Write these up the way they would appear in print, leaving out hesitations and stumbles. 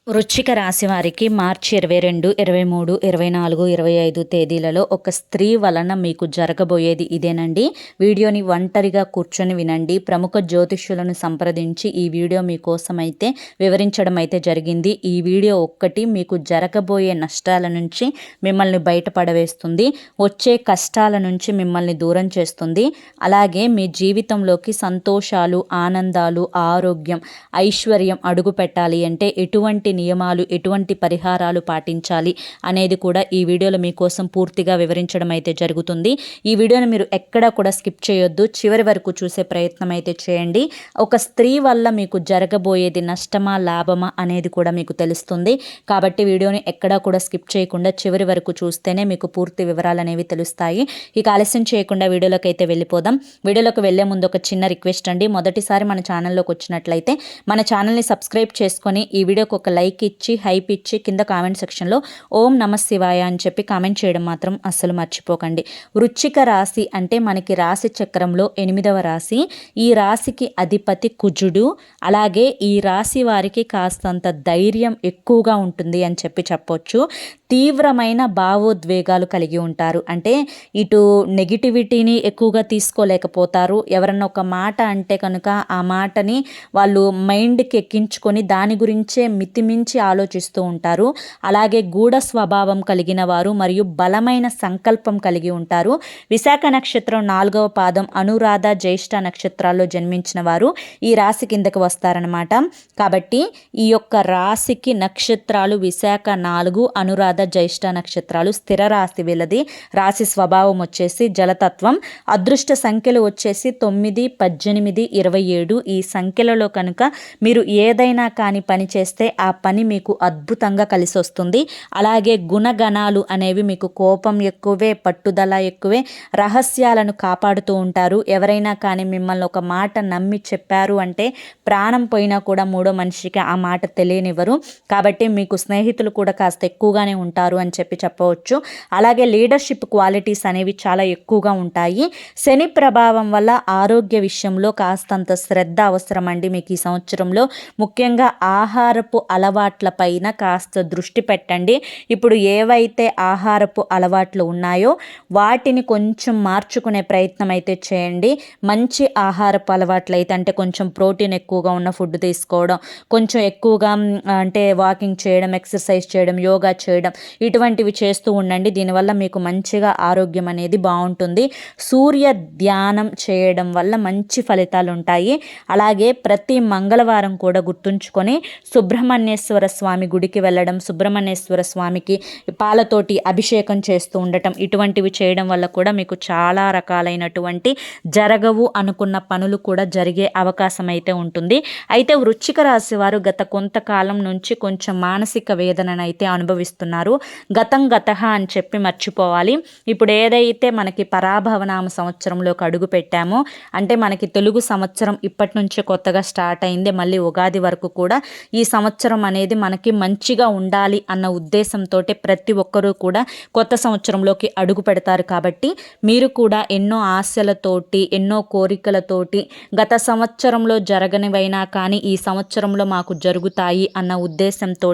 వృశ్చిక రాశి వారికి మార్చి 22, 23, 24, 25 తేదీలలో ఒక స్త్రీ వలన మీకు జరగబోయేది ఇదేనండి. వీడియోని ఒంటరిగా కూర్చొని వినండి. ప్రముఖ జ్యోతిష్యులను సంప్రదించి ఈ వీడియో మీకోసం అయితే వివరించడం అయితే జరిగింది. ఈ వీడియో ఒక్కటి మీకు జరగబోయే నష్టాల నుంచి మిమ్మల్ని బయటపడవేస్తుంది, వచ్చే కష్టాల నుంచి మిమ్మల్ని దూరం చేస్తుంది. అలాగే మీ జీవితంలోకి సంతోషాలు, ఆనందాలు, ఆరోగ్యం, ఐశ్వర్యం అడుగు పెట్టాలి అంటే ఎటువంటి నియమాలు, ఎటువంటి పరిహారాలు పాటించాలి అనేది కూడా ఈ వీడియోలో మీకోసం పూర్తిగా వివరించడం అయితే జరుగుతుంది. ఈ వీడియోని మీరు ఎక్కడా కూడా స్కిప్ చేయొద్దు, చివరి వరకు చూసే ప్రయత్నం అయితే చేయండి. ఒక స్త్రీ వల్ల మీకు జరగబోయేది నష్టమా లాభమా అనేది కూడా మీకు తెలుస్తుంది. కాబట్టి వీడియోని ఎక్కడా కూడా స్కిప్ చేయకుండా చివరి వరకు చూస్తేనే మీకు పూర్తి వివరాలు అనేవి తెలుస్తాయి. ఇక ఆలస్యం చేయకుండా వీడియోలోకి అయితే వెళ్ళిపోదాం. వీడియోలోకి వెళ్లే ముందు ఒక చిన్న రిక్వెస్ట్ అండి. మొదటిసారి మన ఛానల్లోకి వచ్చినట్లయితే మన ఛానల్ని సబ్స్క్రైబ్ చేసుకొని ఈ వీడియోకి ఒక లైక్ ఇచ్చి, హైప్ ఇచ్చి, కింద కామెంట్ సెక్షన్లో ఓం నమ శివాయ అని చెప్పి కామెంట్ చేయడం మాత్రం అస్సలు మర్చిపోకండి. వృశ్చిక రాశి అంటే మనకి రాశి చక్రంలో 8వ రాశి. ఈ రాశికి అధిపతి కుజుడు. అలాగే ఈ రాశి వారికి కాస్తంత ధైర్యం ఎక్కువగా ఉంటుంది అని చెప్పొచ్చు. తీవ్రమైన భావోద్వేగాలు కలిగి ఉంటారు. అంటే ఇటు నెగిటివిటీని ఎక్కువగా తీసుకోలేకపోతారు. ఎవరన్నా ఒక మాట అంటే కనుక ఆ మాటని వాళ్ళు మైండ్కి ఎక్కించుకొని దాని గురించే మితిమించి ఆలోచిస్తూ ఉంటారు. అలాగే గూఢ స్వభావం కలిగిన వారు మరియు బలమైన సంకల్పం కలిగి ఉంటారు. విశాఖ నక్షత్రం 4వ పాదం, అనురాధ, జ్యేష్ఠ నక్షత్రాల్లో జన్మించిన వారు ఈ రాశి కిందకు వస్తారనమాట. కాబట్టి ఈ యొక్క రాశికి నక్షత్రాలు విశాఖ 4, అనురాధ, జ్యేష్ఠ నక్షత్రాలు స్థిర రాశి. వీళ్ళది రాశి స్వభావం వచ్చేసి జలతత్వం. అదృష్ట సంఖ్యలు వచ్చేసి 9, 18, 27. ఈ సంఖ్యలలో కనుక మీరు ఏదైనా కానీ పని చేస్తే ఆ పని మీకు అద్భుతంగా కలిసి వస్తుంది. అలాగే గుణగణాలు అనేవి మీకు కోపం ఎక్కువే, పట్టుదల ఎక్కువే, రహస్యాలను కాపాడుతూ ఉంటారు. ఎవరైనా కానీ మిమ్మల్ని ఒక మాట నమ్మి చెప్పారు అంటే ప్రాణం పోయినా కూడా మూడో మనిషికి ఆ మాట తెలియనివ్వరు. కాబట్టి మీకు స్నేహితులు కూడా కాస్త ఎక్కువగానే ఉంటారు అని చెప్పవచ్చు. అలాగే లీడర్షిప్ క్వాలిటీస్ అనేవి చాలా ఎక్కువగా ఉంటాయి. శని ప్రభావం వల్ల ఆరోగ్య విషయంలో కాస్తంత శ్రద్ధ అవసరం అండి మీకు ఈ సంవత్సరంలో. ముఖ్యంగా ఆహారపు అలవాట్ల పైన కాస్త దృష్టి పెట్టండి. ఇప్పుడు ఏవైతే ఆహారపు అలవాట్లు ఉన్నాయో వాటిని కొంచెం మార్చుకునే ప్రయత్నం అయితే చేయండి. మంచి ఆహారపు అలవాట్లు అయితే అంటే కొంచెం ప్రోటీన్ ఎక్కువగా ఉన్న ఫుడ్ తీసుకోవడం, కొంచెం ఎక్కువగా అంటే వాకింగ్ చేయడం, ఎక్సర్సైజ్ చేయడం, యోగా చేయడం, ఇటువంటివి చేస్తూ ఉండండి. దీనివల్ల మీకు మంచిగా ఆరోగ్యం అనేది బాగుంటుంది. సూర్య ధ్యానం చేయడం వల్ల మంచి ఫలితాలు ఉంటాయి. అలాగే ప్రతి మంగళవారం కూడా గుర్తుంచుకొని సుబ్రహ్మణ్యేశ్వర స్వామి గుడికి వెళ్ళడం, సుబ్రహ్మణ్యేశ్వర స్వామికి పాలతోటి అభిషేకం చేస్తూ ఉండటం, ఇటువంటివి చేయడం వల్ల కూడా మీకు చాలా రకాలైనటువంటి జరగవు అనుకున్న పనులు కూడా జరిగే అవకాశం అయితే ఉంటుంది. అయితే వృశ్చిక రాశి వారు గత కొంతకాలం నుంచి కొంచెం మానసిక వేదననైతే అనుభవిస్తున్నారు. గతం గతః అని చెప్పి మర్చిపోవాలి. ఇప్పుడు ఏదైతే మనకి పరాభవనామ సంవత్సరంలోకి అడుగు పెట్టామో, అంటే మనకి తెలుగు సంవత్సరం ఇప్పటి నుంచే కొత్తగా స్టార్ట్ అయింది. మళ్ళీ ఉగాది వరకు కూడా ఈ సంవత్సరం అనేది మనకి మంచిగా ఉండాలి అన్న ఉద్దేశంతో ప్రతి ఒక్కరూ కూడా కొత్త సంవత్సరంలోకి అడుగు పెడతారు. కాబట్టి మీరు కూడా ఎన్నో ఆశలతోటి, ఎన్నో కోరికలతోటి గత సంవత్సరంలో జరగనివైనా కానీ ఈ సంవత్సరంలో మాకు జరుగుతాయి అన్న ఉద్దేశంతో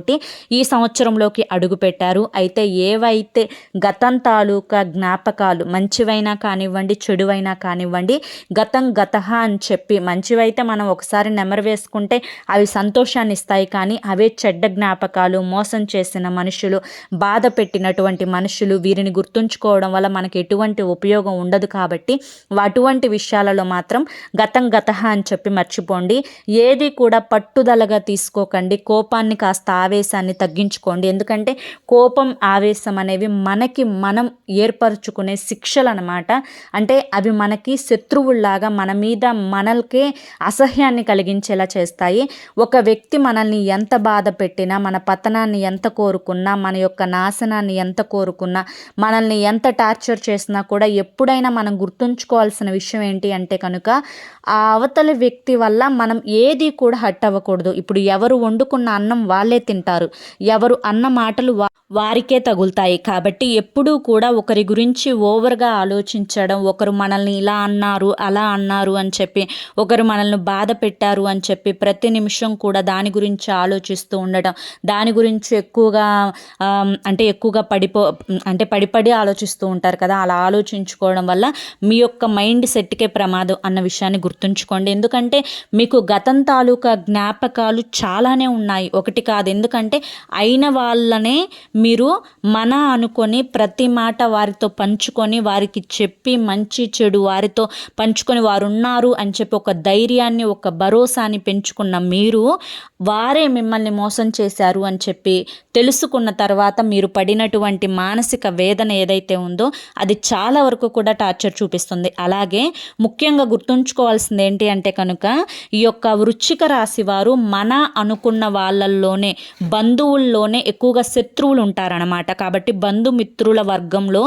ఈ సంవత్సరంలోకి అడుగు పెట్టారు. అయితే ఏవైతే గతం తాలూకా జ్ఞాపకాలు మంచివైనా కానివ్వండి, చెడువైనా కానివ్వండి, గతం గతః అని చెప్పి మంచివైతే మనం ఒకసారి నెమరు వేసుకుంటే అవి సంతోషాన్ని ఇస్తాయి. కానీ అవే చెడ్డ జ్ఞాపకాలు, మోసం చేసిన మనుషులు, బాధ పెట్టినటువంటి మనుషులు, వీరిని గుర్తుంచుకోవడం వల్ల మనకి ఎటువంటి ఉపయోగం ఉండదు. కాబట్టి అటువంటి విషయాలలో మాత్రం గతం గతః అని చెప్పి మర్చిపోండి. ఏది కూడా పట్టుదలగా తీసుకోకండి. కోపాన్ని కాస్త ఆవేశాన్ని తగ్గించుకోండి. ఎందుకంటే కోపం, ఆవేశం అనేవి మనకి మనం ఏర్పరచుకునే శిక్షలు అనమాట. అంటే అవి మనకి శత్రువుల్లాగా మన మీద మనల్కే అసహ్యాన్ని కలిగించేలా చేస్తాయి. ఒక వ్యక్తి మనల్ని ఎంత బాధ పెట్టినా, మన పతనాన్ని ఎంత కోరుకున్నా, మన యొక్క నాశనాన్ని ఎంత కోరుకున్నా, మనల్ని ఎంత టార్చర్ చేసినా కూడా ఎప్పుడైనా మనం గుర్తుంచుకోవాల్సిన విషయం ఏంటి అంటే కనుక ఆ అవతలి వ్యక్తి వల్ల మనం ఏది కూడా హట్ అవ్వకూడదు. ఇప్పుడు ఎవరు వండుకున్న అన్నం వాళ్ళే తింటారు, ఎవరు అన్న మాటలు వారికే తగులుతాయి. కాబట్టి ఎప్పుడూ కూడా ఒకరి గురించి ఓవర్గా ఆలోచించడం, ఒకరు మనల్ని ఇలా అన్నారు అలా అన్నారు అని చెప్పి, ఒకరు మనల్ని బాధ పెట్టారు అని చెప్పి ప్రతి నిమిషం కూడా దాని గురించి ఆలోచిస్తూ ఉండడం, దాని గురించి ఎక్కువగా పడి ఆలోచిస్తూ ఉంటారు కదా. అలా ఆలోచించుకోవడం వల్ల మీ యొక్క మైండ్ సెట్కే ప్రమాదం అన్న విషయాన్ని గుర్తుంచుకోండి. ఎందుకంటే మీకు గతం తాలూకా జ్ఞాపకాలు చాలానే ఉన్నాయి, ఒకటి కాదు. ఎందుకంటే అయిన వాళ్ళనే మీరు మన అనుకొని ప్రతి మాట వారితో పంచుకొని, వారికి చెప్పి మంచి చెడు వారితో పంచుకొని వారు ఉన్నారు అని చెప్పి ఒక ధైర్యాన్ని, ఒక భరోసాని పెంచుకున్న మీరు వారే మిమ్మల్ని మోసం చేశారు అని చెప్పి తెలుసుకున్న తర్వాత మీరు పడినటువంటి మానసిక వేదన ఏదైతే ఉందో అది చాలా వరకు కూడా టార్చర్ చూపిస్తుంది. అలాగే ముఖ్యంగా గుర్తుంచుకోవాల్సింది ఏంటి అంటే కనుక, ఈ యొక్క వృశ్చిక రాశి వారు మన అనుకున్న వాళ్ళల్లోనే, బంధువుల్లోనే ఎక్కువగా శత్రువులు ఉంటారనమాట. కాబట్టి బంధుమిత్రుల వర్గంలో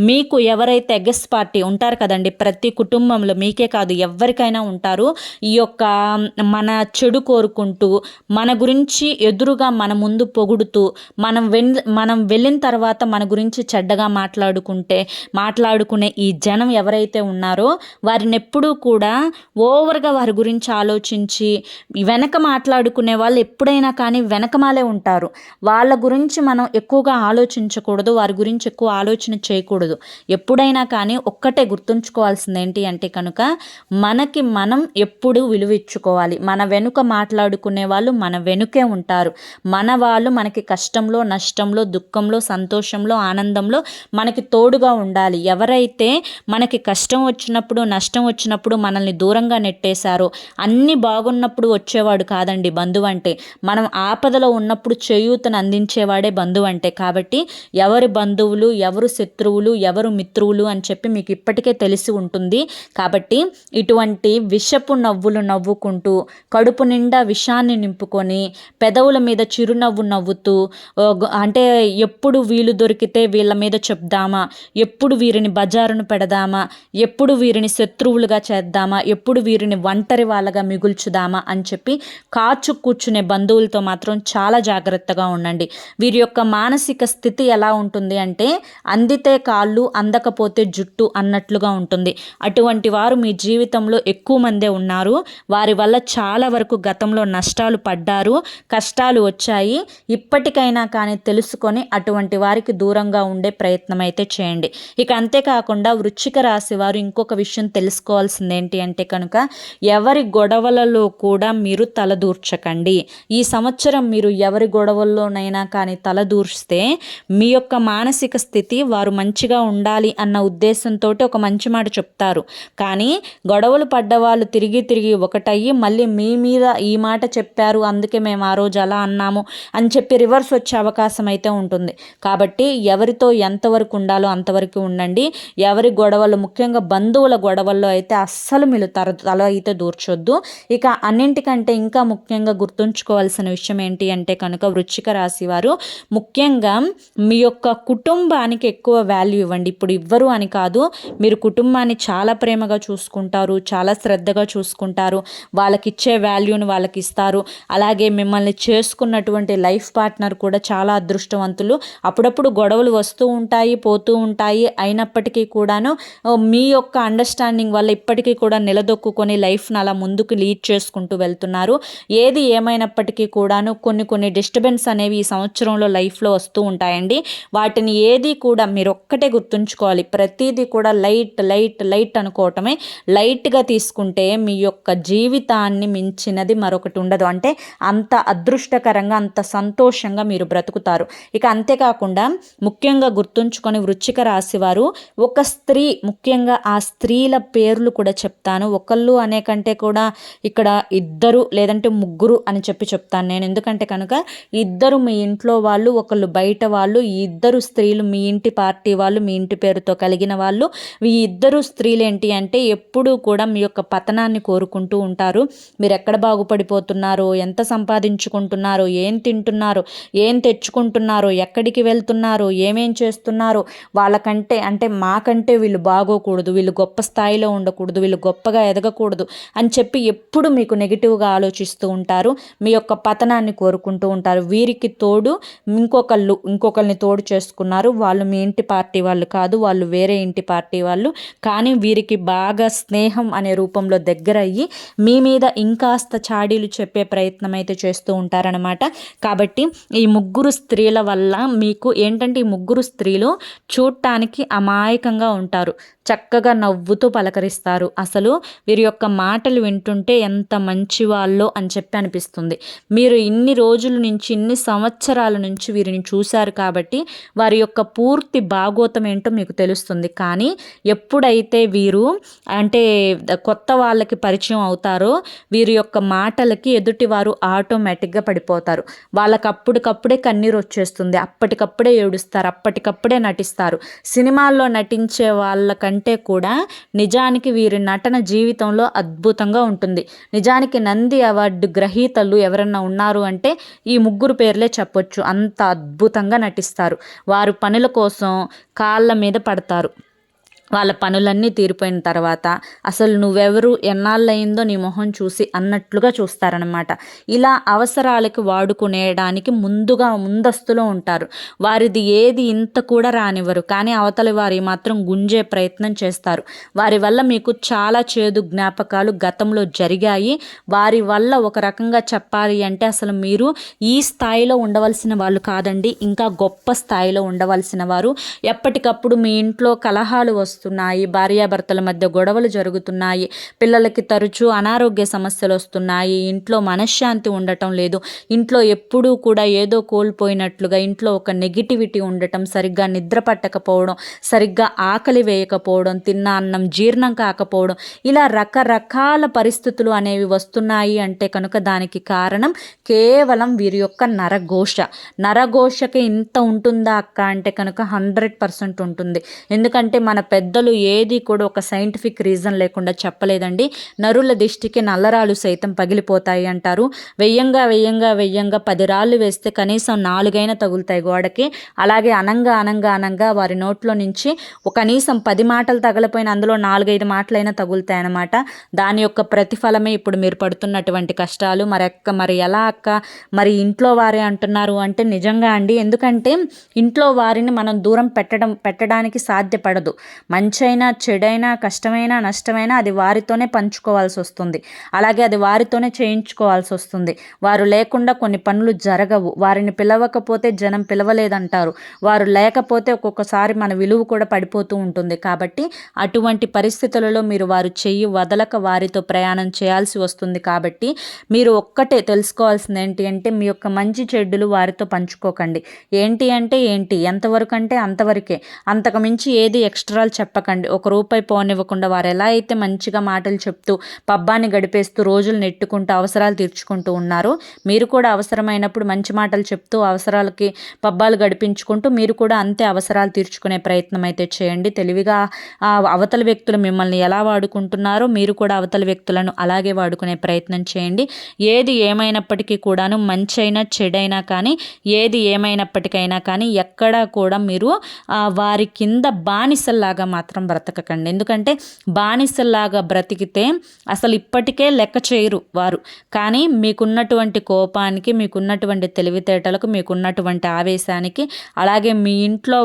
మీకు ఎవరైతే ఎగస్ పార్టీ ఉంటారు కదండి, ప్రతి కుటుంబంలో మీకే కాదు ఎవరికైనా ఉంటారు. ఈ యొక్క మన చెడు కోరుకుంటూ, మన గురించి ఎదురుగా మన ముందు పొగుడుతూ, మనం వెళ్ళిన తర్వాత మన గురించి చెడ్డగా మాట్లాడుకునే ఈ జనం ఎవరైతే ఉన్నారో వారిని ఎప్పుడూ కూడా ఓవర్గా వారి గురించి ఆలోచించి వెనక మాట్లాడుకునే వాళ్ళు ఎప్పుడైనా కానీ వెనకమాలే ఉంటారు. వాళ్ళ గురించి మనం ఎక్కువగా ఆలోచించకూడదు, వారి గురించి ఎక్కువ ఆలోచన చేయకూడదు. ఎప్పుడైనా కానీ ఒక్కటే గుర్తుంచుకోవాల్సింది ఏంటి అంటే కనుక, మనకి మనం ఎప్పుడు విలువ ఇచ్చుకోవాలి. మన వెనుక మాట్లాడుకునే వాళ్ళు మన వెనుకే ఉంటారు. మన వాళ్ళు మనకి కష్టంలో, నష్టంలో, దుఃఖంలో, సంతోషంలో, ఆనందంలో మనకి తోడుగా ఉండాలి. ఎవరైతే మనకి కష్టం వచ్చినప్పుడు, నష్టం వచ్చినప్పుడు మనల్ని దూరంగా నెట్టేశారో, అన్నీ బాగున్నప్పుడు వచ్చేవాడు కాదండి బంధువు అంటే. మనం ఆపదలో ఉన్నప్పుడు చేయూతను అందించేవాడే బంధువు అంటే. కాబట్టి ఎవరి బంధువులు, ఎవరు శత్రువులు, ఎవరు మిత్రువులు అని చెప్పి మీకు ఇప్పటికే తెలిసి ఉంటుంది. కాబట్టి ఇటువంటి విషపు నవ్వులు నవ్వుకుంటూ, కడుపు నిండా విషాన్ని నింపుకొని, పెదవుల మీద చిరునవ్వు నవ్వుతూ, అంటే ఎప్పుడు వీలు దొరికితే వీళ్ళ మీద చెప్దామా, ఎప్పుడు వీరిని బజారును పెడదామా, ఎప్పుడు వీరిని శత్రువులుగా చేద్దామా, ఎప్పుడు వీరిని ఒంటరి వాళ్ళగా మిగుల్చుదామా అని చెప్పి కాచు కూర్చునే బంధువులతో మాత్రం చాలా జాగ్రత్తగా ఉండండి. వీరి యొక్క మానసిక స్థితి ఎలా ఉంటుంది అంటే, అందితే కాళ్ళు అందకపోతే జుట్టు అన్నట్లుగా ఉంటుంది. అటువంటి వారు మీ జీవితంలో ఎక్కువ మందే ఉన్నారు. వారి వల్ల చాలా వరకు గతంలో నష్టాలు పడ్డారు, కష్టాలు వచ్చాయి. ఇప్పటికైనా కానీ తెలుసుకొని అటువంటి వారికి దూరంగా ఉండే ప్రయత్నం అయితే చేయండి. ఇక అంతేకాకుండా వృశ్చిక రాశి వారు ఇంకొక విషయం తెలుసుకోవాల్సింది ఏంటి అంటే కనుక, ఎవరి గొడవలలో కూడా మీరు తలదూర్చకండి. ఈ సంవత్సరం మీరు ఎవరి గొడవల్లోనైనా కానీ తలదూర్స్తే మీ యొక్క మానసిక స్థితి, వారు మంచిగా ఉండాలి అన్న ఉద్దేశంతో ఒక మంచి మాట చెప్తారు. కానీ గొడవలు పడ్డవాళ్ళు తిరిగి ఒకటయ్యి మళ్ళీ మీ మీద ఈ మాట చెప్పారు, అందుకే మేము ఆ రోజు అలా అన్నాము అని చెప్పి రివర్స్ వచ్చే అవకాశం అయితే ఉంటుంది. కాబట్టి ఎవరితో ఎంతవరకు ఉండాలో అంతవరకు ఉండండి. ఎవరి గొడవలు, ముఖ్యంగా బంధువుల గొడవల్లో అయితే అస్సలు మీరు తల అయితే దూర్చొద్దు. ఇక అన్నింటికంటే ఇంకా ముఖ్యంగా గుర్తుంచుకోవాల్సిన విషయం ఏంటి అంటే కనుక, వృశ్చిక రాశి వారు ముఖ్యంగా మీ యొక్క కుటుంబానికి ఎక్కువ వాల్యూ ఇవ్వండి. ఇప్పుడు ఇవ్వరు అని కాదు, మీరు కుటుంబాన్ని చాలా ప్రేమగా చూసుకుంటారు, చాలా శ్రద్ధగా చూసుకుంటారు, వాళ్ళకి ఇచ్చే వాల్యూని వాళ్ళకి ఇస్తారు. అలాగే మిమ్మల్ని చేసుకున్నటువంటి లైఫ్ పార్ట్నర్ కూడా చాలా అదృష్టవంతులు. అప్పుడప్పుడు గొడవలు వస్తూ ఉంటాయి, పోతూ ఉంటాయి. అయినప్పటికీ కూడాను మీ యొక్క అండర్స్టాండింగ్ వల్ల ఇప్పటికీ కూడా నిలదొక్కుని లైఫ్ని అలా ముందుకు లీడ్ చేసుకుంటూ వెళ్తున్నారు. ఏది ఏమైనప్పటికీ కూడాను కొన్ని డిస్టర్బెన్స్ అనేవి ఈ సంవత్సరంలో లైఫ్లో వస్తూ ఉంటాయండి. వాటిని ఏది కూడా మీరు ఒక్కటే గుర్తుంచుకోవాలి, ప్రతిదీ కూడా లైట్ అనుకోవటమే. లైట్గా తీసుకుంటే మీ యొక్క జీవితాన్ని మించినది మరొకటి ఉండదు. అంటే అంత అదృష్టకరంగా, అంత సంతోషంగా మీరు బ్రతుకుతారు. ఇక అంతేకాకుండా ముఖ్యంగా గుర్తుంచుకొని వృశ్చిక రాశి వారు, ఒక స్త్రీ, ముఖ్యంగా ఆ స్త్రీల పేర్లు కూడా చెప్తాను. ఒకళ్ళు అనే కంటే కూడా ఇక్కడ ఇద్దరు లేదంటే ముగ్గురు అని చెప్తాను నేను. ఎందుకంటే కనుక ఇద్దరు మీ ఇంట్లో వాళ్ళు, ఒకళ్ళు బయట వాళ్ళు. ఈ ఇద్దరు స్త్రీలు మీ ఇంటి పార్టీ వాళ్ళు, మీ ఇంటి పేరుతో కలిగిన వాళ్ళు. ఈ ఇద్దరు స్త్రీలు ఏంటి అంటే ఎప్పుడూ కూడా మీ యొక్క పతనాన్ని కోరుకుంటూ ఉంటారు. మీరు ఎక్కడ బాగుపడిపోతున్నారో, ఎంత సంపాదించుకుంటున్నారో, ఏం తింటున్నారో, ఏం తెచ్చుకుంటున్నారో, ఎక్కడికి వెళ్తున్నారో, ఏమేం చేస్తున్నారో, వాళ్ళకంటే అంటే మాకంటే వీళ్ళు బాగోకూడదు, వీళ్ళు గొప్ప స్థాయిలో ఉండకూడదు, వీళ్ళు గొప్పగా ఎదగకూడదు అని చెప్పి ఎప్పుడు మీకు నెగిటివ్గా ఆలోచిస్తూ ఉంటారు. మీ యొక్క పతనాన్ని కోరుకుంటూ ఉంటారు. వీరికి తోడు ఇంకొక ఇంకొకరిని తోడు చేసుకున్నారు. వాళ్ళు మీ ఇంటి పార్టీ వాళ్ళు కాదు, వాళ్ళు వేరే ఇంటి పార్టీ వాళ్ళు. కానీ వీరికి బాగా స్నేహం అనే రూపంలో దగ్గరయ్యి మీ మీద ఇంకాస్త చాడీలు చెప్పే ప్రయత్నం అయితే చేస్తూ ఉంటారనమాట. కాబట్టి ఈ ముగ్గురు స్త్రీల వల్ల మీకు ఏంటంటే, ఈ ముగ్గురు స్త్రీలు చూడటానికి అమాయకంగా ఉంటారు, చక్కగా నవ్వుతూ పలకరిస్తారు. అసలు వీరి యొక్క మాటలు వింటుంటే ఎంత మంచి వాళ్ళో అని చెప్పి అనిపిస్తుంది. మీరు ఇన్ని రోజుల నుంచి, ఇన్ని సంవత్సరాల నుంచి వీరిని చూశారు కాబట్టి వారి యొక్క పూర్తి భాగోతం ఏంటో మీకు తెలుస్తుంది. కానీ ఎప్పుడైతే వీరు అంటే కొత్త వాళ్ళకి పరిచయం అవుతారో వీరి యొక్క మాటలకి ఎదుటివారు ఆటోమేటిక్గా పడిపోతారు. వాళ్ళకి అప్పటికప్పుడే కన్నీరు వచ్చేస్తుంది, అప్పటికప్పుడే ఏడుస్తారు, అప్పటికప్పుడే నటిస్తారు. సినిమాల్లో నటించే వాళ్ళకంటే కూడా నిజానికి వీరి నటన జీవితంలో అద్భుతంగా ఉంటుంది. నిజానికి నంది అవార్డు గ్రహీతలు ఎవరన్నా ఉన్నారు అంటే ఈ ముగ్గురు పేర్లే చెప్పొచ్చు. అంత అద్భుతంగా నటిస్తారు. వారు పనుల కోసం కాళ్ళ మీద పడతారు. వాళ్ళ పనులన్నీ తీరిపోయిన తర్వాత అసలు నువ్వెవరు, ఎన్నాళ్ళయిందో నీ మొహం చూసి అన్నట్లుగా చూస్తారనమాట. ఇలా అవసరాలకు వాడుకునేయడానికి ముందస్తులో ఉంటారు. వారిది ఏది ఇంత కూడా రానివ్వరు, కానీ అవతలి వారి మాత్రం గుంజే ప్రయత్నం చేస్తారు. వారి వల్ల మీకు చాలా చేదు జ్ఞాపకాలు గతంలో జరిగాయి. వారి వల్ల ఒక రకంగా చెప్పాలి అంటే అసలు మీరు ఈ స్థాయిలో ఉండవలసిన వాళ్ళు కాదండి, ఇంకా గొప్ప స్థాయిలో ఉండవలసిన వారు. ఎప్పటికప్పుడు మీ ఇంట్లో కలహాలు వస్తున్నాయి, భార్యాభర్తల మధ్య గొడవలు జరుగుతున్నాయి, పిల్లలకి తరచూ అనారోగ్య సమస్యలు వస్తున్నాయి, ఇంట్లో మనశ్శాంతి ఉండటం లేదు, ఇంట్లో ఎప్పుడూ కూడా ఏదో కోల్పోయినట్లుగా ఇంట్లో ఒక నెగిటివిటీ ఉండటం, సరిగ్గా నిద్ర పట్టకపోవడం, సరిగ్గా ఆకలి వేయకపోవడం, తిన్న అన్నం జీర్ణం కాకపోవడం, ఇలా రకరకాల పరిస్థితులు అనేవి వస్తున్నాయి అంటే కనుక దానికి కారణం కేవలం వీరి యొక్క నరఘోషకి ఇంత ఉంటుందా అక్క అంటే కనుక 100% ఉంటుంది. ఎందుకంటే మన పెద్దలు ఏది కూడా ఒక సైంటిఫిక్ రీజన్ లేకుండా చెప్పలేదండి. నరుల దిష్టికి నల్లరాలు సైతం పగిలిపోతాయి అంటారు. వెయ్యంగా 10 రాళ్ళు వేస్తే కనీసం 4 తగులుతాయి గోడకి. అలాగే అనంగా వారి నోట్లో నుంచి కనీసం 10 మాటలు తగలపోయిన అందులో 4-5 మాటలైనా తగులుతాయన్నమాట. దాని యొక్క ప్రతిఫలమే ఇప్పుడు మీరు పడుతున్నటువంటి కష్టాలు. మరి ఎలా అక్క, మరి ఇంట్లో వారే అంటున్నారు అంటే నిజంగా అండి. ఎందుకంటే ఇంట్లో వారిని మనం దూరం పెట్టడానికి సాధ్యపడదు. మంచైనా చెడైనా కష్టమైనా నష్టమైనా అది వారితోనే పంచుకోవాల్సి వస్తుంది, అలాగే అది వారితోనే చేయించుకోవాల్సి వస్తుంది. వారు లేకుండా కొన్ని పనులు జరగవు. వారిని పిలవకపోతే జనం పిలవలేదంటారు. వారు లేకపోతే ఒక్కొక్కసారి మన విలువ కూడా పడిపోతూ ఉంటుంది. కాబట్టి అటువంటి పరిస్థితులలో మీరు వారు చెయ్యి వదలక వారితో ప్రయాణం చేయాల్సి వస్తుంది. కాబట్టి మీరు ఒక్కటే తెలుసుకోవాల్సింది ఏంటి అంటే మీ యొక్క మంచి చెడ్డులు వారితో పంచుకోకండి. ఏంటి ఎంతవరకు అంటే అంతవరకే, అంతకు మించి ఏది ఎక్స్ట్రాలు చెప్పకండి. ₹1 పోనివ్వకుండా వారు ఎలా అయితే మంచిగా మాటలు చెప్తూ పబ్బాన్ని గడిపేస్తూ రోజులు నెట్టుకుంటూ అవసరాలు తీర్చుకుంటూ ఉన్నారు, మీరు కూడా అవసరమైనప్పుడు మంచి మాటలు చెప్తూ అవసరాలకి పబ్బాలు గడిపించుకుంటూ మీరు కూడా అంతే అవసరాలు తీర్చుకునే ప్రయత్నం అయితే చేయండి. తెలివిగా అవతల వ్యక్తులు మిమ్మల్ని ఎలా వాడుకుంటున్నారో మీరు కూడా అవతల వ్యక్తులను అలాగే వాడుకునే ప్రయత్నం చేయండి. ఏది ఏమైనప్పటికీ కూడాను మంచైనా చెడైనా కానీ ఏది ఏమైనప్పటికైనా కానీ ఎక్కడా కూడా మీరు వారి కింద బానిసల్లాగా మాత్రం బ్రతకకండి. ఎందుకంటే బానిసల్లాగా బ్రతికితే అసలు ఇప్పటికే లెక్క చేయరు వారు. కానీ మీకున్నటువంటి కోపానికి, మీకున్నటువంటి తెలివితేటలకు, మీకున్నటువంటి ఆవేశానికి, అలాగే మీ ఇంట్లో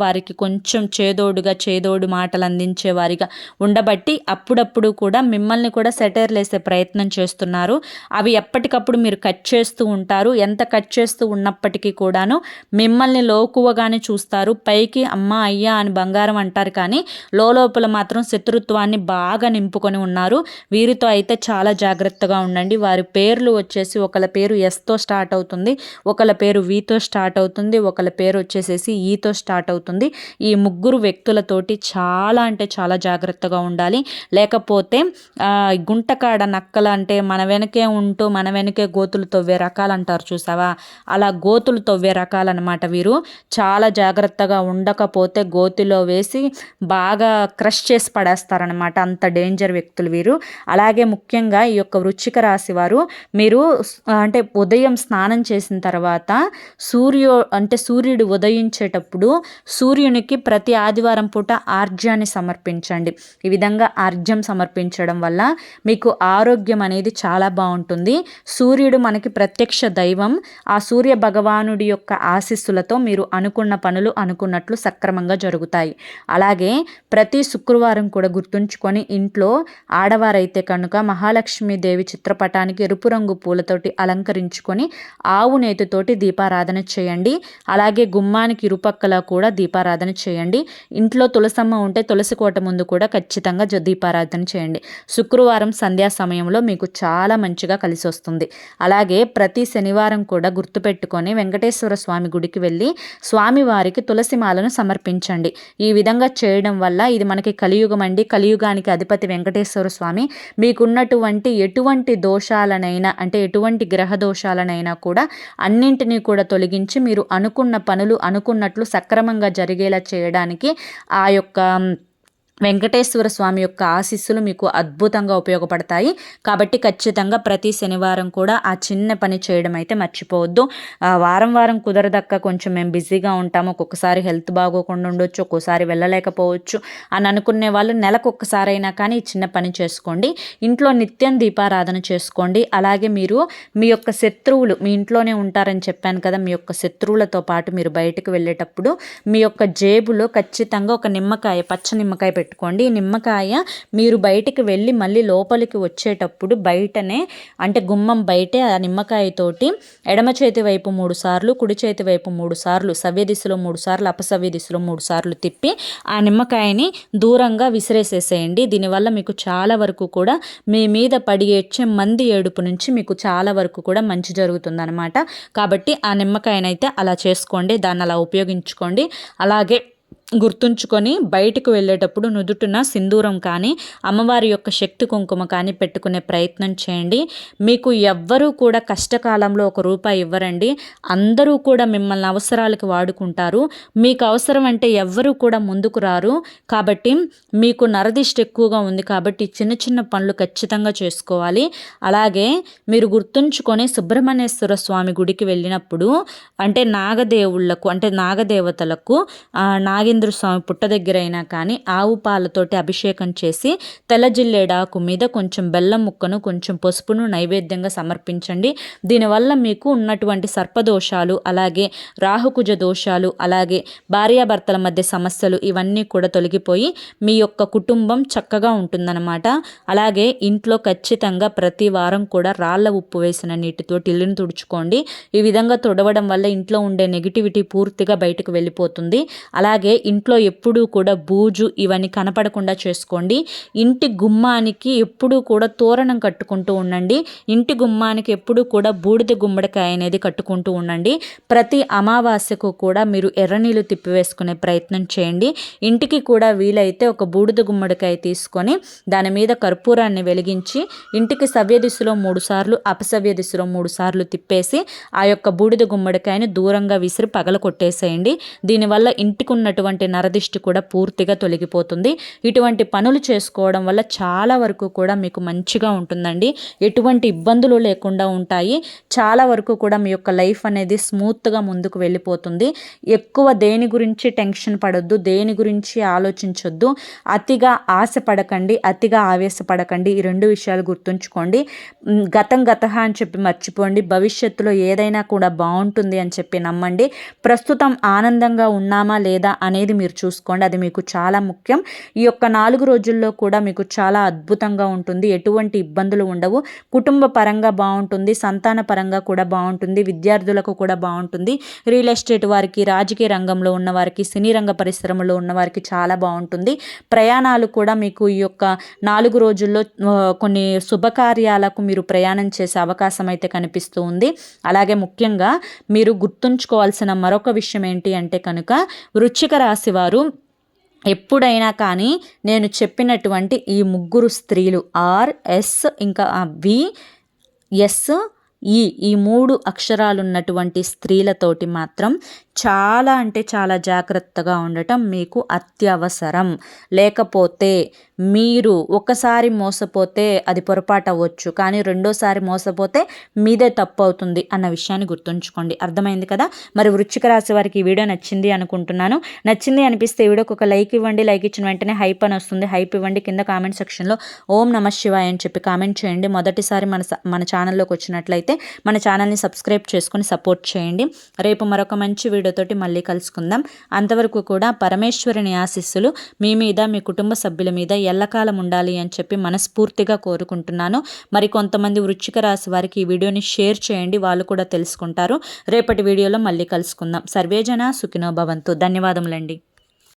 వారికి కొంచెం చేదోడు మాటలు అందించే వారిగా ఉండబట్టి అప్పుడప్పుడు కూడా మిమ్మల్ని కూడా సెటైర్లు వేసే ప్రయత్నం చేస్తున్నారు. అవి ఎప్పటికప్పుడు మీరు కట్ చేస్తూ ఉంటారు. ఎంత కట్ చేస్తూ ఉన్నప్పటికీ కూడాను మిమ్మల్ని లోకువగానే చూస్తారు. పైకి అమ్మ అయ్యా అని బంగారం అంటారు, కానీ లోపల మాత్రం శత్రుత్వాన్ని బాగా నింపుకొని ఉన్నారు. వీరితో అయితే చాలా జాగ్రత్తగా ఉండండి. వారి పేర్లు వచ్చేసి ఒకళ్ళ పేరు ఎస్తో స్టార్ట్ అవుతుంది, ఒకళ్ళ పేరు వీతో స్టార్ట్ అవుతుంది, ఒకళ్ళ పేరు వచ్చేసేసి ఈతో స్టార్ట్ అవుతుంది. ఈ ముగ్గురు వ్యక్తులతోటి చాలా అంటే చాలా జాగ్రత్తగా ఉండాలి. లేకపోతే గుంటకాడ నక్కలు అంటే మన వెనకే ఉంటూ మన వెనకే గోతులు తవ్వే రకాలు అంటారు చూసావా, అలా గోతులు తవ్వే రకాలన్నమాట వీరు. చాలా జాగ్రత్తగా ఉండకపోతే గోతిలో వేసి బాగా క్రష్ చేసి పడేస్తారనమాట. అంత డేంజర్ వ్యక్తులు వీరు. అలాగే ముఖ్యంగా ఈ యొక్క వృశ్చిక రాశి వారు మీరు అంటే ఉదయం స్నానం చేసిన తర్వాత సూర్యుడు ఉదయించేటప్పుడు సూర్యునికి ప్రతి ఆదివారం పూట ఆర్జ్యాన్ని సమర్పించండి. ఈ విధంగా ఆర్జ్యం సమర్పించడం వల్ల మీకు ఆరోగ్యం అనేది చాలా బాగుంటుంది. సూర్యుడు మనకి ప్రత్యక్ష దైవం. ఆ సూర్య భగవానుడి యొక్క ఆశీస్సులతో మీరు అనుకున్న పనులు అనుకున్నట్లు సక్రమంగా జరుగుతాయి. అలాగే ప్రతి శుక్రవారం కూడా గుర్తుంచుకొని ఇంట్లో ఆడవారైతే కనుక మహాలక్ష్మీదేవి చిత్రపటానికి ఎరుపు రంగు పూలతోటి అలంకరించుకొని ఆవు నేతితోటి దీపారాధన చేయండి. అలాగే గుమ్మానికి ఇరుపక్కల కూడా దీపారాధన చేయండి. ఇంట్లో తులసమ్మ ఉంటే తులసి కోట ముందు కూడా ఖచ్చితంగా దీపారాధన చేయండి. శుక్రవారం సంధ్యా సమయంలో మీకు చాలా మంచిగా కలిసి వస్తుంది. అలాగే ప్రతి శనివారం కూడా గుర్తుపెట్టుకొని వెంకటేశ్వర స్వామి గుడికి వెళ్ళి స్వామివారికి తులసి మాలను సమర్పించండి. ఈ విధంగా చేయడం వల్ల ఇది మనకి కలియుగం అండి. కలియుగానికి అధిపతి వెంకటేశ్వర స్వామి. మీకున్నటువంటి ఎటువంటి దోషాలనైనా అంటే ఎటువంటి గ్రహ దోషాలనైనా కూడా అన్నింటినీ కూడా తొలగించి మీరు అనుకున్న పనులు అనుకున్నట్లు సక్రమంగా జరిగేలా చేయడానికి ఆ యొక్క వెంకటేశ్వర స్వామి యొక్క ఆశీస్సులు మీకు అద్భుతంగా ఉపయోగపడతాయి. కాబట్టి ఖచ్చితంగా ప్రతి శనివారం కూడా ఆ చిన్న పని చేయడం అయితే మర్చిపోవద్దు. వారం కుదరదక్క, కొంచెం మేము బిజీగా ఉంటాము, ఒక్కొక్కసారి హెల్త్ బాగోకుండా ఉండొచ్చు, ఒక్కోసారి వెళ్ళలేకపోవచ్చు అని అనుకునే వాళ్ళు నెలకు ఒక్కసారైనా కానీ ఈ చిన్న పని చేసుకోండి. ఇంట్లో నిత్యం దీపారాధన చేసుకోండి. అలాగే మీరు మీ యొక్క శత్రువులు మీ ఇంట్లోనే ఉంటారని చెప్పాను కదా, మీ యొక్క శత్రువులతో పాటు మీరు బయటకు వెళ్ళేటప్పుడు మీ యొక్క జేబులో ఖచ్చితంగా ఒక నిమ్మకాయ, పచ్చ నిమ్మకాయ పెట్టుకోండి. నిమ్మకాయ మీరు బయటికి వెళ్ళి మళ్ళీ లోపలికి వచ్చేటప్పుడు బయటనే అంటే గుమ్మం బయటే ఆ నిమ్మకాయతోటి ఎడమ చేతి వైపు 3 సార్లు, కుడి చేతి వైపు 3 సార్లు, సవ్య దిశలో 3 సార్లు, అపసవ్య దిశలో 3 సార్లు తిప్పి ఆ నిమ్మకాయని దూరంగా విసిరేసేసేయండి. దీనివల్ల మీకు చాలా వరకు కూడా మీ మీద పడి ఏడ్చే మంది ఏడుపు నుంచి మీకు చాలా వరకు కూడా మంచి జరుగుతుందన్నమాట. కాబట్టి ఆ నిమ్మకాయనైతే అలా చేసుకోండి, దాన్ని అలా ఉపయోగించుకోండి. అలాగే గుర్తుంచుకొని బయటకు వెళ్ళేటప్పుడు నుదుటిన సింధూరం కానీ అమ్మవారి యొక్క శక్తి కుంకుమ కానీ పెట్టుకునే ప్రయత్నం చేయండి. మీకు ఎవ్వరూ కూడా కష్టకాలంలో ₹1 ఇవ్వరండి. అందరూ కూడా మిమ్మల్ని అవసరాలకు వాడుకుంటారు. మీకు అవసరం అంటే ఎవ్వరూ కూడా ముందుకు రారు. కాబట్టి మీకు నరదిష్టి ఎక్కువగా ఉంది కాబట్టి చిన్న చిన్న పనులు ఖచ్చితంగా చేసుకోవాలి. అలాగే మీరు గుర్తుంచుకొని సుబ్రహ్మణ్యేశ్వర స్వామి గుడికి వెళ్ళినప్పుడు అంటే నాగదేవుళ్లకు అంటే నాగదేవతలకు నాగేంద్ర స్వామి పుట్ట దగ్గర అయినా కానీ ఆవు పాలతోటి అభిషేకం చేసి తెల్ల జిల్లేడాకు మీద కొంచెం బెల్లం ముక్కను కొంచెం పసుపును నైవేద్యంగా సమర్పించండి. దీనివల్ల మీకు ఉన్నటువంటి సర్పదోషాలు, అలాగే రాహుకుజ దోషాలు, అలాగే భార్యాభర్తల మధ్య సమస్యలు ఇవన్నీ కూడా తొలగిపోయి మీ యొక్క కుటుంబం చక్కగా ఉంటుందన్నమాట. అలాగే ఇంట్లో ఖచ్చితంగా ప్రతి వారం కూడా రాళ్ళ ఉప్పు వేసిన నీటితో ఇల్లును తుడుచుకోండి. ఈ విధంగా తుడవడం వల్ల ఇంట్లో ఉండే నెగిటివిటీ పూర్తిగా బయటకు వెళ్ళిపోతుంది. అలాగే ఇంట్లో ఎప్పుడూ కూడా బూజు ఇవన్నీ కనపడకుండా చేసుకోండి. ఇంటి గుమ్మానికి ఎప్పుడూ కూడా తోరణం కట్టుకుంటూ ఉండండి. ఇంటి గుమ్మానికి ఎప్పుడూ కూడా బూడిద గుమ్మడికాయ అనేది కట్టుకుంటూ ఉండండి. ప్రతి అమావాస్యకు కూడా మీరు ఎర్రనీళ్ళు తిప్పివేసుకునే ప్రయత్నం చేయండి. ఇంటికి కూడా వీలైతే ఒక బూడిద గుమ్మడికాయ తీసుకొని దాని మీద కర్పూరాన్ని వెలిగించి ఇంటికి సవ్య దిశలో 3 సార్లు, అపసవ్య దిశలో 3 సార్లు తిప్పేసి ఆ యొక్క బూడిద గుమ్మడికాయని దూరంగా విసిరి పగల కొట్టేసేయండి. దీనివల్ల ఇంటికి ఉన్నటువంటి నరదిష్టి కూడా పూర్తిగా తొలగిపోతుంది. ఇటువంటి పనులు చేసుకోవడం వల్ల చాలా వరకు కూడా మీకు మంచిగా ఉంటుందండి. ఎటువంటి ఇబ్బందులు లేకుండా ఉంటాయి. చాలా వరకు కూడా మీ యొక్క లైఫ్ అనేది స్మూత్గా ముందుకు వెళ్ళిపోతుంది. ఎక్కువ దేని గురించి టెన్షన్ పడొద్దు, దేని గురించి ఆలోచించొద్దు, అతిగా ఆశపడకండి, అతిగా ఆవేశపడకండి. ఈ 2 విషయాలు గుర్తుంచుకోండి. గతం అని చెప్పి మర్చిపోండి. భవిష్యత్తులో ఏదైనా కూడా బాగుంటుంది అని చెప్పి నమ్మండి. ప్రస్తుతం ఆనందంగా ఉన్నామా లేదా అనేది మీరు చూసుకోండి. అది మీకు చాలా ముఖ్యం. ఈ యొక్క 4 రోజుల్లో కూడా మీకు చాలా అద్భుతంగా ఉంటుంది. ఎటువంటి ఇబ్బందులు ఉండవు. కుటుంబ పరంగా బాగుంటుంది, సంతాన పరంగా కూడా బాగుంటుంది, విద్యార్థులకు కూడా బాగుంటుంది, రియల్ ఎస్టేట్ వారికి, రాజకీయ రంగంలో ఉన్నవారికి, సినీ రంగ పరిశ్రమలో ఉన్నవారికి చాలా బాగుంటుంది. ప్రయాణాలు కూడా మీకు ఈ యొక్క 4 రోజుల్లో కొన్ని శుభకార్యాలకు మీరు ప్రయాణం చేసే అవకాశం అయితే కనిపిస్తూ ఉంది. అలాగే ముఖ్యంగా మీరు గుర్తుంచుకోవాల్సిన మరొక విషయం ఏంటి అంటే కనుక వృశ్చిక రాశి వారు ఎప్పుడైనా కానీ నేను చెప్పినటువంటి ఈ 3 స్త్రీలు RS ఇంకా VS ఈ 3 అక్షరాలు ఉన్నటువంటి స్త్రీలతోటి మాత్రం చాలా అంటే చాలా జాగ్రత్తగా ఉండటం మీకు అత్యవసరం. లేకపోతే మీరు ఒకసారి మోసపోతే అది పొరపాటు అవ్వచ్చు, కానీ రెండోసారి మోసపోతే మీదే తప్పు అవుతుంది అన్న విషయాన్ని గుర్తుంచుకోండి. అర్థమైంది కదా. మరి వృశ్చిక రాశి వారికి ఈ వీడియో నచ్చింది అనుకుంటున్నాను. నచ్చింది అనిపిస్తే ఈ వీడియోకి ఒక లైక్ ఇవ్వండి. లైక్ ఇచ్చిన వెంటనే హైప్ అని వస్తుంది, హైప్ ఇవ్వండి. కింద కామెంట్ సెక్షన్లో ఓం నమ శివాయ అని చెప్పి కామెంట్ చేయండి. మొదటిసారి మన ఛానల్లోకి వచ్చినట్లయితే మన ఛానల్ని సబ్స్క్రైబ్ చేసుకొని సపోర్ట్ చేయండి. రేపు మరొక మంచి వీడియోతోటి మళ్ళీ కలుసుకుందాం. అంతవరకు కూడా పరమేశ్వరుని ఆశీస్సులు మీ మీద, మీ కుటుంబ సభ్యుల మీద ఎల్లకాలం ఉండాలి అని చెప్పి మనస్ఫూర్తిగా కోరుకుంటున్నాను. మరి కొంతమంది వృశ్చిక రాశి వారికి ఈ వీడియోని షేర్ చేయండి, వాళ్ళు కూడా తెలుసుకుంటారు. రేపటి వీడియోలో మళ్ళీ కలుసుకుందాం. సర్వేజన సుఖినో భవంతు. ధన్యవాదములండి.